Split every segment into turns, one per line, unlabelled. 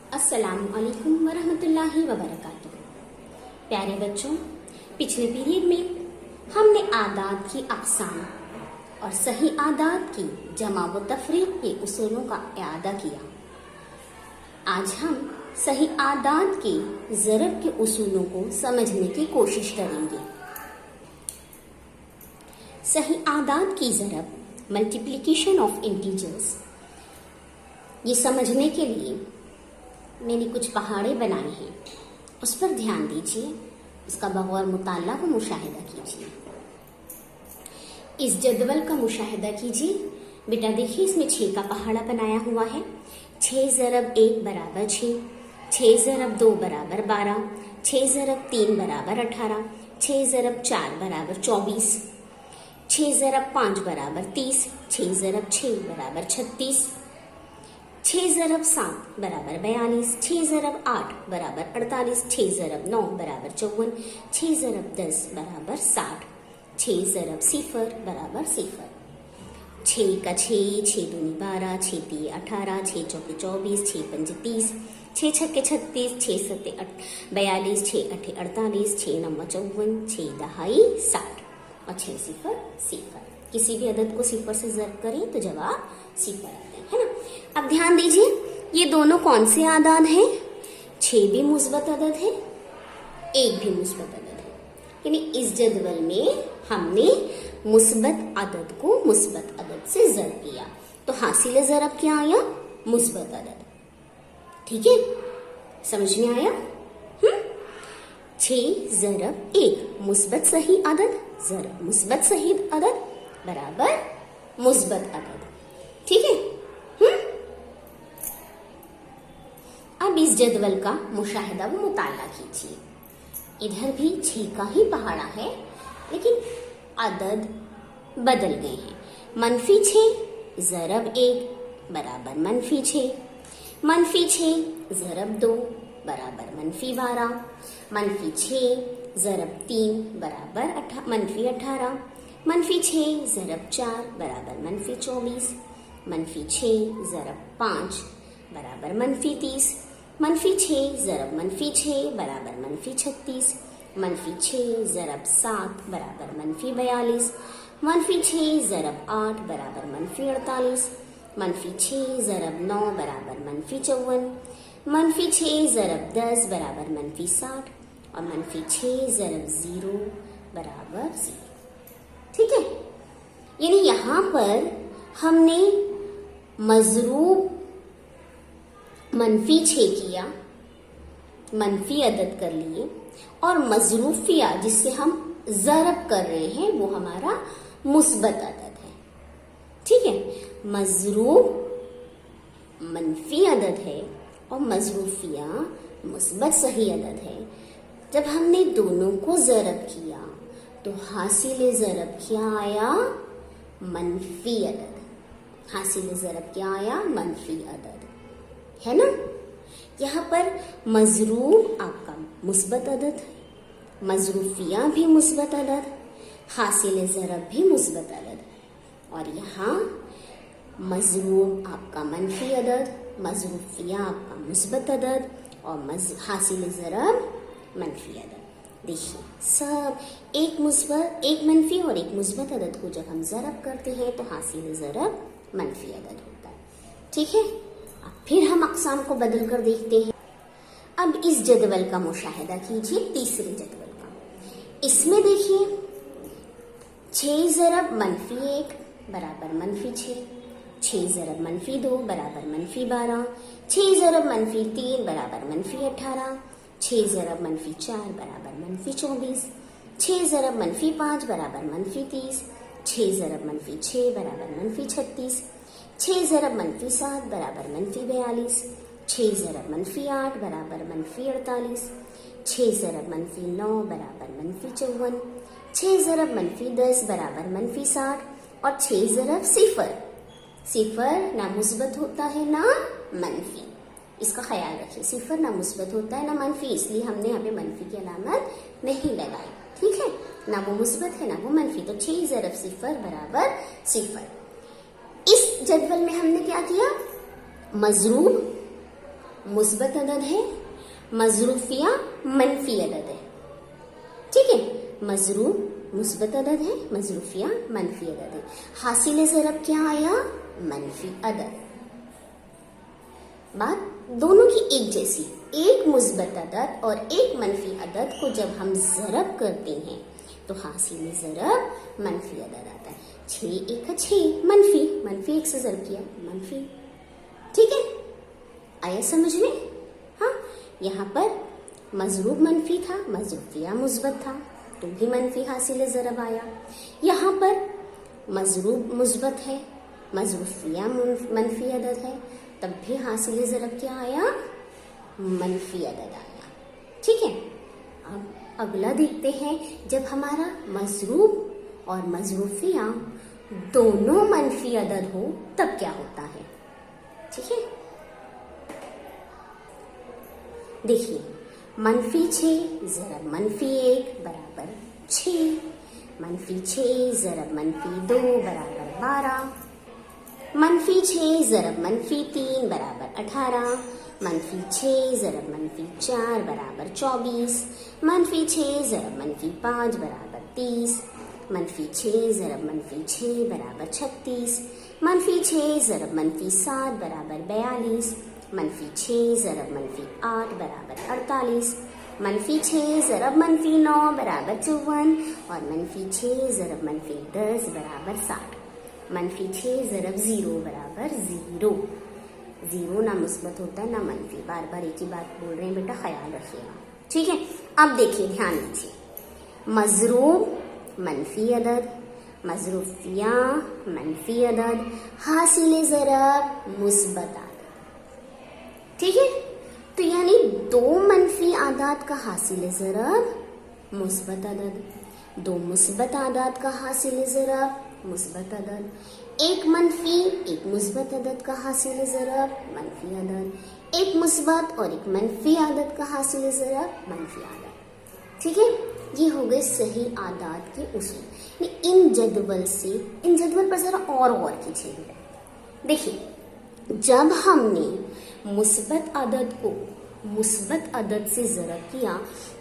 अस्सलाम वालेकुम वरहमतुल्लाहि वबरकातुहू। प्यारे बच्चों, पिछले पीरियड में हमने आदात की अक़साम और सही आदात की जमा व तफरीक के उसूलों का इआदा किया। आज हम सही आदात के ज़रब के उसूलों को समझने की कोशिश करेंगे। सही आदात की ज़रब, मल्टीप्लिकेशन ऑफ इंटीजर्स, ये समझने के लिए मैंने कुछ पहाड़े बनाए हैं, उस पर ध्यान दीजिए, उसका बगौर मुताला को मुशाहिदा कीजिए। इस जदवल का मुशाहिदा कीजिए। बेटा देखिए, इसमें 6 का पहाड़ा बनाया हुआ है। 6 ज़रब 1 बराबर 6, 6 ज़रब 2 बराबर 12, 6 ज़रब 3 बराबर 18, 6 ज़रब 4 बराबर 24, 6 ज़रब 5 बराबर 30, 6 ज़रब 6 बराबर 36, 6 ज़रब 7 बराबर 42, 6 ज़रब 8 बराबर 48, 6 ज़रब 9 बराबर 54, 6 ज़रब 10 बराबर 60, 6 ज़रब 0 बराबर 0, 6 का 6, 6 दूनी 12, 6 तीन 18, 6 चौके 24, 6 पंजे 30, 6 छक्के 36, 6 सत्ते 42, 6 अठे 48, 6 नम्मा 54, 6 दहाई 60 और 6 0 0। किसी भी अदद को 0 से ज़रब करें तो जवाब 0 आता है ना। अब ध्यान दीजिए, ये दोनों कौन से आदाद हैं? 6 भी मुस्बत अदद है, 1 भी मुस्बत अदद है। यानी इस जदवल में हमने मुस्बत अदद को मुस्बत अदद से ज़रब किया, तो हासिल ज़रब क्या आया? मुस्बत अदद। ठीक है, समझ में आया? 6 ज़रब 1 मुस्बत सही अदद, ज़रब मुस्बत सही अदद बराबर मुस्बत अदद। ठीक है। अब इस जदवल का मुशाहिदा व मुताला कीजिए। इधर भी 6 का ही पहाड़ा है, लेकिन अदद बदल गए हैं। -6 ज़रब 1 बराबर -6, -6 ज़रब 2 बराबर -12, -6 ज़रब 3 बराबर -18, -6 ज़रब 4 बराबर -24, -6 ज़रब 5 बराबर -30, -6 ज़रब -6 बराबर -36, -6 ज़रब 7 बराबर -42, -6 ज़रब 8 बराबर -48, -6 ज़रब 9 बराबर -54, -6 ज़रब 10 बराबर -60 और -6 ज़रब 0 बराबर 0। ठीक है, यानी यहाँ पर हमने मजरूब -6 किया, मनफी अदद कर लिए, और मजरूफिया जिससे हम ज़रब कर रहे हैं वो हमारा मुस्बत अदद है। ठीक है, मजरूब मनफी अदद है और मजरूफिया मुस्बत सही अदद है। जब हमने दोनों को ज़रब किया तो हासिल ज़रब क्या आया? मनफी अदद। हासिल ज़रब क्या आया? मनफी अदद, है ना। यहाँ पर मजरूब आपका मुस्बत अदद है, मजरूफिया भी मुस्बत अदद, हासिल ज़रब भी मुस्बत अदद, और यहाँ मजरूब आपका मनफी अदद, मजरूफिया आपका मुस्बत अदद और हासिल ज़रब मनफी अदद। देखिए, सब एक मुस्बत, एक मनफी और एक मुस्बत अदद को जब हम ज़रब करते हैं तो हासिल ज़रब मनफी अदद होता है। ठीक है, अब फिर हम अक़साम को बदल कर देखते हैं। अब इस जदवल का मुशाहिदा कीजिए, तीसरे जदवल का। इसमें देखिए, 6 ज़रब -1 बराबर -6, 6 ज़रब -2 बराबर -12, 6 ज़रब -3 बराबर -18, 6 ज़रब -4 बराबर -24, 6 ज़रब -5 बराबर -30, 6 ज़रब -6 बराबर -36, 6 ज़रब -7 बराबर -42, 6 ज़रब -8 बराबर -48, 6 ज़रब -9 बराबर -54, 6 ज़रब -10 बराबर -60 और 6 ज़रब 0। 0 ना मुस्बत होता है ना मनफी, इसका ख्याल रखिए। 0 ना मुस्बत होता है ना मनफी, इसलिए हमने यहाँ पे मनफी की अलामत नहीं लगाई। ठीक है, ना वो मुस्बत है ना वो मनफी, तो 6 ज़रब 0 बराबर 0। इस जदवल में हमने क्या किया? मजरूब मुस्बत अदद है, मजरूफिया मनफी अदद है। ठीक है, मजरूफ मुस्बत अदद है, मजरूफिया मनफी अदद है। हासिल ज़रब क्या आया? मनफी अदद। बात दोनों की एक जैसी, एक मुस्बत अदद और एक मनफी अदद को जब हम ज़रब करते हैं तो हासिल ज़रब मनफी अदद आता है। 6 1 6 मनफी, मनफी 1 से ज़रब किया मनफी। ठीक है, आया समझ में? हाँ, यहाँ पर मजरूब मनफी था, मजरूफिया मुस्बत था, तो भी मनफी हासिल ज़रब आया। यहाँ पर मजरूब मुस्बत है, मजरूफिया मनफी अदद है, तब भी हासिल ज़रब क्या आया? मनफी अदद आया। ठीक है, अब अगला देखते हैं, जब हमारा मजरूब और मजरूफिया दोनों मनफी अदद हो तब क्या होता है। ठीक है, देखिए, मनफी 6 ज़रब मनफी 1 बराबर 6, मनफी 6 ज़रब मनफी 2 बराबर 12, मनफी 6 ज़रब मनफी 3 बराबर 18, मनफी 6 ज़रब मनफी 4 बराबर 24, मनफी 6 ज़रब मनफी 5 बराबर 30, मनफी 6 ज़रब मनफी 6 बराबर 36, मनफी 6 ज़रब मनफी 7 बराबर 42, मनफी 6 ज़रब मनफी 8 बराबर 48, मनफी 6 ज़रब मनफी 9 बराबर 54 और मनफी 6 ज़रब मनफी 10 बराबर 60। मनफी 6 ज़रब 0 बराबर 0। 0 ना मुस्बत होता है ना मनफी, बार बार एक ही बात बोल रहे हैं बेटा, ख्याल रखिएगा। ठीक है, अब देखिए, ध्यान दीजिए, मजरूब मनफी अदद, मजरूफिया मनफी अदद, हासिल ज़रब मुस्बत अदद। ठीक है, तो यानी 2 मनफी आदाद का हासिल ज़रब मुस्बत अदद, 2 मुस्बत आदाद का हासिल ज़रब मुस्बत अदद, 1 मनफी 1 मुस्बत अदद का हासिल ज़रब मनफी अदद, 1 मुस्बत और 1 मनफी आदद का हासिल ज़रब मनफी आदद। ठीक है, ये हो गए सही आदाद के उसूल। इन जदवल से, इन जदवल पर जरा और गौर कीजिए। देखिए, जब हमने मुस्बत अदद को मुस्बत अदद से ज़रब किया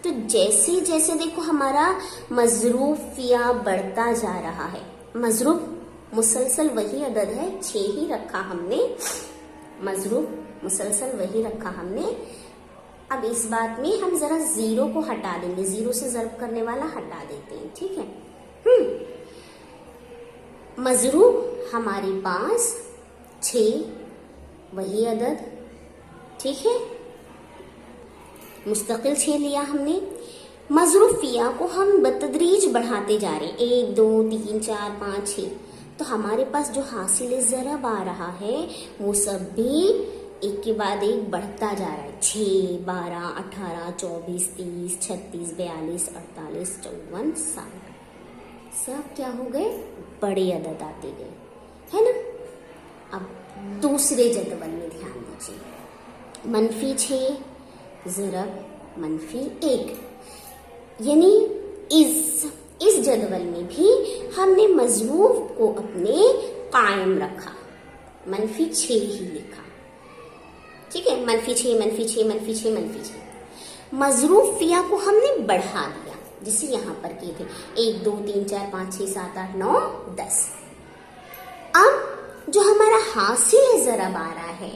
तो जैसे जैसे देखो हमारा मजरूफिया बढ़ता जा रहा है। मजरूफ मुसलसल वही अदद है, 6 ही रखा हमने, मजरूफ मुसलसल वही रखा हमने। अब इस बात में हम जरा 0 को हटा देंगे, 0 से ज़रब करने वाला हटा देते हैं। ठीक है, मजरूफ हमारे पास 6 वही अदद, ठीक है, मुस्तकिल 6 लिया हमने। मजरूफिया को हम बतदरीज बढ़ाते जा रहे हैं, 1 2 3 4 5 6, तो हमारे पास जो हासिल ज़रब आ रहा है वो सब भी एक के बाद एक बढ़ता जा रहा है। 6 12 18 24 30 36 42 48 54 60, सब क्या हो गए? बड़े अदद आते गए, है ना। अब दूसरे जदवल में ध्यान दीजिए, मनफी 6 ज़रब मनफी 1, यानी इस जदवल में भी हमने मजरूफ को अपने कायम रखा, मनफी 6 ही लिखा। ठीक है, मनफी 6 मनफी 6 मनफी 6 मनफी 6। मजरूफिया को हमने बढ़ा दिया, जिसे यहाँ पर किए थे 1 2 3 4 5 6 7 8 9 10। अब जो हमारा हासिल ज़रब आ रहा है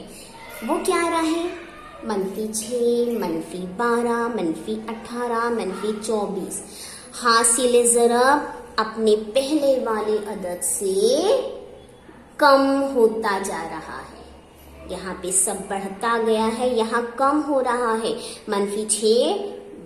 वो क्या आ रहा है? मनफी 6 मनफी 12 मनफी 18 मनफी 24। हासिल ज़रब अपने पहले वाले अदद से कम होता जा रहा है। यहाँ पे सब बढ़ता गया है, यहाँ कम हो रहा है। मनफी 6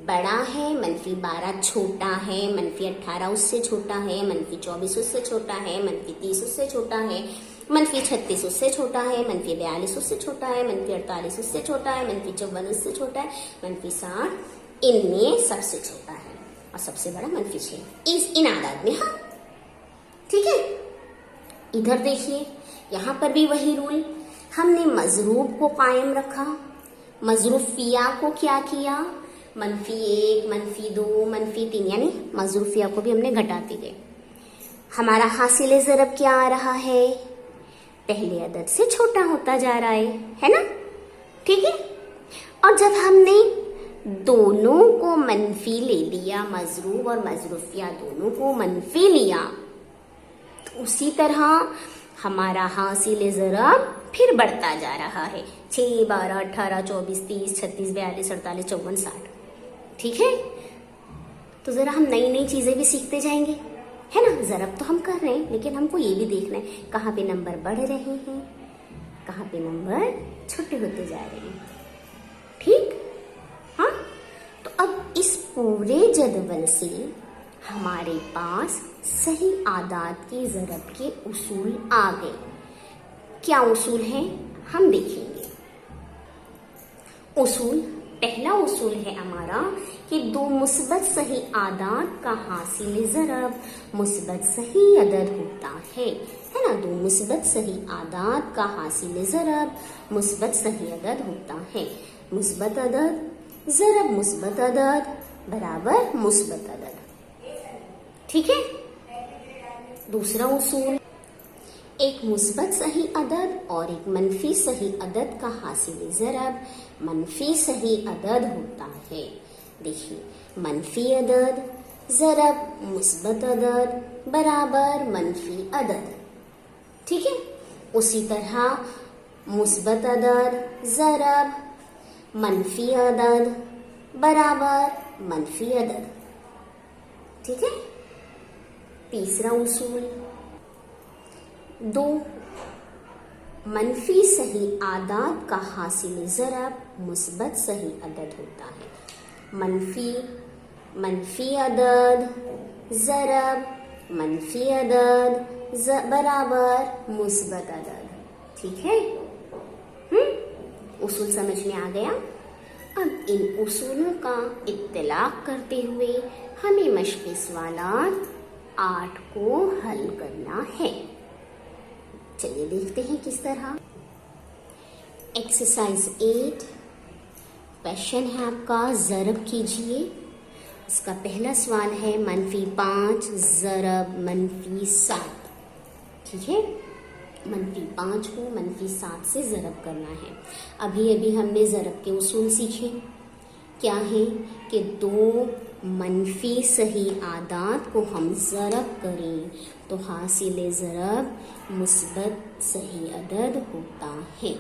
बड़ा है, मनफी 12 छोटा है, मनफी 18 उससे छोटा है, मनफी 24 उससे छोटा है, मनफी 30 उससे छोटा है, मनफी 36 उससे छोटा है, मनफी 42 उससे छोटा है, मनफी 48 उससे छोटा है, मनफी 54 उससे छोटा है, मनफी 60 इनमें सबसे छोटा है और सबसे बड़ा मनफी 6 इन आदाद में। हाँ ठीक है, इधर देखिए, यहाँ पर भी वही रूल, हमने मजरूब को कायम रखा, मजरूफिया को क्या किया? मनफी 1 मनफी 2 मनफी 3, यानी मजरूफिया को भी हमने घटाते गए। हमारा हासिल ज़रब क्या आ रहा है? पहले अदद से छोटा होता जा रहा है ना। ठीक है, और जब हमने दोनों को मनफी ले लिया, मजरूब और मजरूफिया दोनों को मनफी लिया, तो उसी तरह हमारा हासिल ज़रब फिर बढ़ता जा रहा है। 6, 12, 18, 24, 30, 36, 42, 48, 54, 60। ठीक है, तो जरा हम नई नई चीजें भी सीखते जाएंगे, है ना। ज़रब तो हम कर रहे हैं, लेकिन हमको ये भी देखना है कहाँ पे नंबर बढ़ रहे हैं, कहाँ पे नंबर छोटे होते जा रहे हैं। ठीक, हाँ। तो अब इस पूरे जदवल से हमारे पास सही आदात के ज़रब के उसूल आ गए। क्या उसूल हैं हम देखेंगे। उसूल, पहला उसूल है हमारा कि दो मुस्बत सही आदात का हासिल ज़रब मुस्बत सही अदद होता है ना। दो मुस्बत सही आदात का हासिल ज़रब मुस्बत सही अदद होता है। मुस्बत अदद ज़रब मुस्बत अदद बराबर मुस्बत अदद। ठीक है। दूसरा उसूल, एक मुस्बत सही अदद और एक मनफी सही अदद का हासिल ज़रब मनफी सही अदद होता है। देखिए, मनफी अदद ज़रब मुस्बत अदद बराबर मनफी अदद। ठीक है। उसी तरह मुस्बत अदद ज़रब मनफी अदद बराबर मनफी अदद। ठीक है। तीसरा उसूल, दो मनफी सही आदात का हासिल ज़रब मुस्बत सही अदद होता है। मनफी अदद ज़रब मनफी अदद बराबर मुस्बत अदद। ठीक है। उसूल समझ में आ गया। अब इन उसूलों का इत्तलाक करते हुए हमें मश्क़ी सवालात 8 को हल करना है। चलिए देखते हैं किस तरह। एक्सरसाइज 8 क्वेश्चन है आपका, ज़रब कीजिए। इसका पहला सवाल है -5 ज़रब -7। ठीक है। -5 को -7 से ज़रब करना है। अभी अभी हमने ज़रब के उसूल सीखे। क्या है कि दो मनफी सही आदात को हम ज़रब करें तो हासिल ज़रब मुस्बत सही अदद होता है।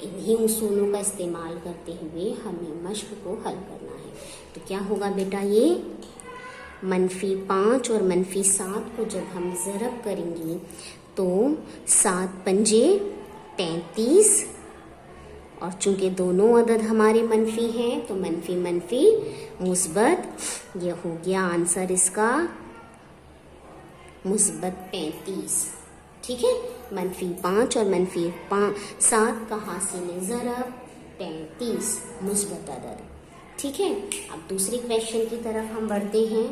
इन्हीं उसूलों का इस्तेमाल करते हुए हमें मश्क को हल करना है। तो क्या होगा बेटा, ये -5 और -7 को जब हम ज़रब करेंगे तो 7 पंजे 33, और चूंकि दोनों अदद हमारे मनफी हैं तो मनफी मनफी मुस्बत, ये हो गया आंसर इसका मुस्बत 35। ठीक है। -5 और -7 का हासिल ज़रब 35 मुस्बत अदद। ठीक है। अब दूसरे क्वेश्चन की तरफ हम बढ़ते हैं।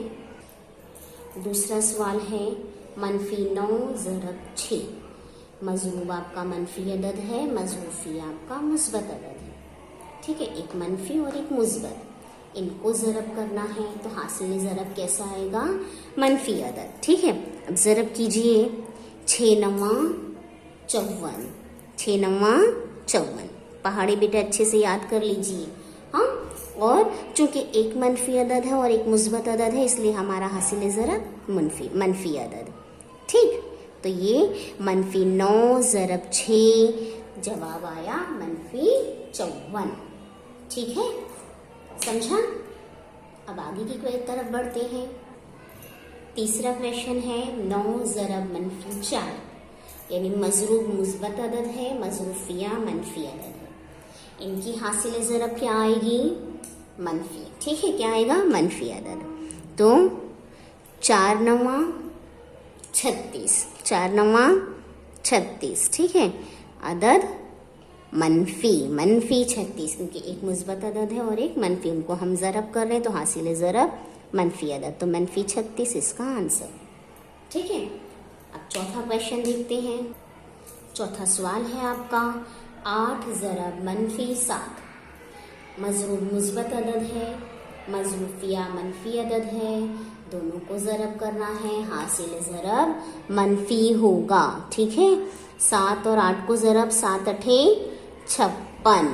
दूसरा सवाल है -9 ज़रब 6। मजरूब आपका मनफी अदद है, मजरूफी आपका मुस्बत अदद है। ठीक है। एक मनफी और एक मुस्बत, इनको ज़रब करना है तो हासिल ज़रब कैसा आएगा, मनफी अदद। ठीक है। अब ज़रब कीजिए। 6 9 54, 6 9 54। पहाड़ी बेटा अच्छे से याद कर लीजिए। हाँ, और चूंकि एक मनफी अदद है और एक मुस्बत अदद है, इसलिए हमारा हासिल ज़रब मनफी अदद। ठीक। तो ये -9 ज़रब 6, जवाब आया -54। ठीक है, समझा। अब आगे की तरफ बढ़ते हैं। तीसरा क्वेश्चन है 9 ज़रब -4, यानी मजरूब मुस्बत अदद है, मजरूफिया मनफी अदद है। इनकी हासिल ज़रब क्या आएगी, मनफी। ठीक है, क्या आएगा, मनफी अदद। तो 4 9 36, 4 9 36। ठीक है। अदद मनफी 36, क्योंकि एक मुस्बत अदद है और एक मनफी, उनको हम ज़रब कर रहे हैं तो हासिल ज़रब मनफी अदद, तो मनफी 36 इसका आंसर। ठीक है। अब चौथा क्वेश्चन देखते हैं। चौथा सवाल है आपका 8 ज़रब -7। मजरूब मुस्बत अदद है, मजरूफिया मनफी अदद है, दोनों को ज़रब करना है, हासिल ज़रब मनफी होगा। ठीक है। 7 और 8 को ज़रब, 7 8 56।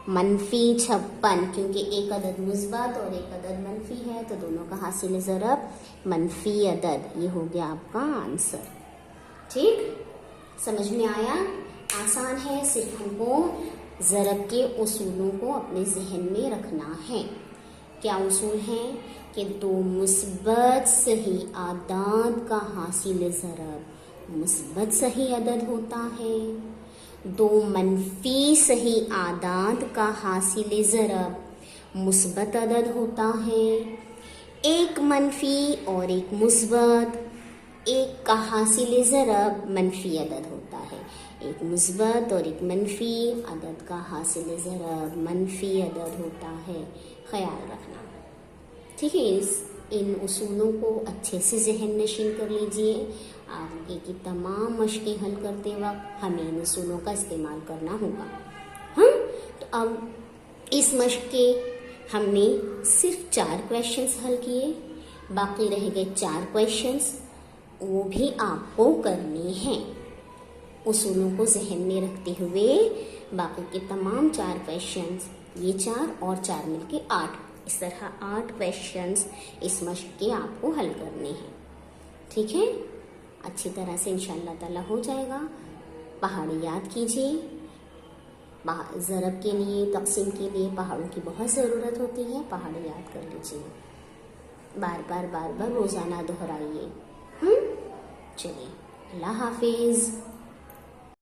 منفی 56 کیونکہ ایک عدد مثبت اور ایک عدد منفی ہے تو دونوں کا حاصل ضرب منفی عدد. یہ ہو گیا آپ کا آنسر. ٹھیک، سمجھ میں آیا؟ آسان ہے، صرف ہم کو ضرب کے اصولوں کو اپنے ذہن میں رکھنا ہے. کیا اصول ہیں کہ دو مثبت صحیح اعداد کا حاصل ضرب مثبت صحیح عدد ہوتا ہے، دو منفی صحیح اعداد کا حاصل ضرب مثبت عدد ہوتا ہے، ایک منفی اور ایک مثبت، ایک کا حاصل ضرب منفی عدد ہوتا ہے. ایک مثبت اور ایک منفی عدد کا حاصل ضرب منفی عدد ہوتا ہے. خیال رکھنا. ٹھیک ہے، ان اصولوں کو اچھے سے ذہن نشین کر لیجئے. آگے کی تمام مشقیں حل کرتے وقت ہمیں ان اصولوں کا استعمال کرنا ہوگا. ہاں، تو اب اس مشق کے ہم نے صرف 4 کویشچنس حل کیے، باقی رہ گئے 4 کویشچنس، وہ بھی آپ کو کرنے ہیں. اصولوں کو ذہن میں رکھتے ہوئے باقی کے تمام 4 کویشچنس، یہ 4 اور 4 مل کے 8، اس طرح 8 کویشچنس اس مشق کے آپ کو حل کرنے ہیں. ٹھیک ہے، اچھی طرح سے انشاءاللہ تعالی ہو جائے گا. پہاڑی یاد کیجیے. ضرب کے لیے، تقسیم کے لیے پہاڑوں کی بہت ضرورت ہوتی ہے. پہاڑی یاد کر لیجیے، بار بار روزانہ دہرائیے. چلیے، اللہ حافظ.